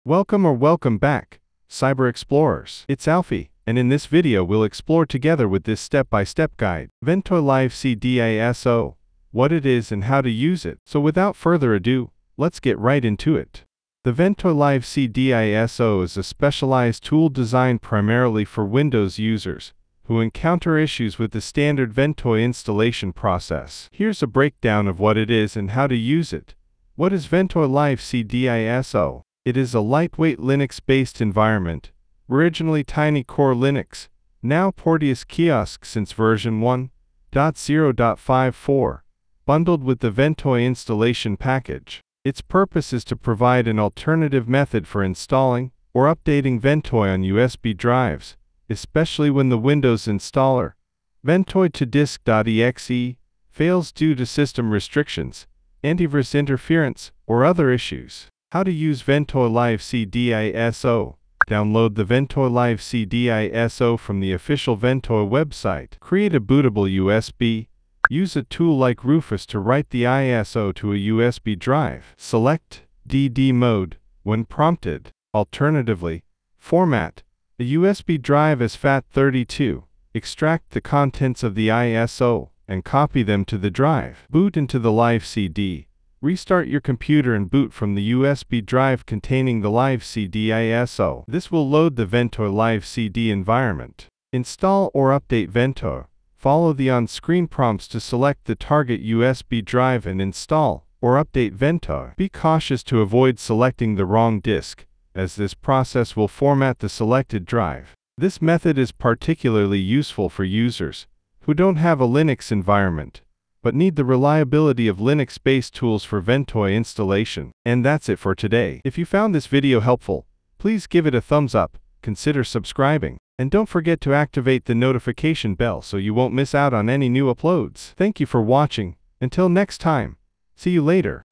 Welcome back, Cyber Explorers. It's Alfie, and in this video we'll explore together with this step-by-step guide, Ventoy Live CD ISO, what it is and how to use it. So without further ado, let's get right into it. The Ventoy Live CD ISO is a specialized tool designed primarily for Windows users who encounter issues with the standard Ventoy installation process. Here's a breakdown of what it is and how to use it. What is Ventoy Live CD ISO? It is a lightweight Linux-based environment, originally Tiny Core Linux, now Porteous Kiosk since version 1.0.54, bundled with the Ventoy installation package. Its purpose is to provide an alternative method for installing or updating Ventoy on USB drives, especially when the Windows installer, Ventoy to disk.exe, fails due to system restrictions, antivirus interference, or other issues. How to use Ventoy Live CD ISO. Download the Ventoy Live CD ISO from the official Ventoy website. Create a bootable USB. Use a tool like Rufus to write the ISO to a USB drive. Select DD mode when prompted. Alternatively, format a USB drive as FAT32. Extract the contents of the ISO and copy them to the drive. Boot into the Live CD. Restart your computer and boot from the USB drive containing the Live CD ISO. This will load the Ventoy Live CD environment. Install or update Ventoy. Follow the on-screen prompts to select the target USB drive and install or update Ventoy. Be cautious to avoid selecting the wrong disk, as this process will format the selected drive. This method is particularly useful for users who don't have a Linux environment, but need the reliability of Linux-based tools for Ventoy installation. And that's it for today. If you found this video helpful, please give it a thumbs up, consider subscribing, and don't forget to activate the notification bell so you won't miss out on any new uploads. Thank you for watching. Until next time, see you later.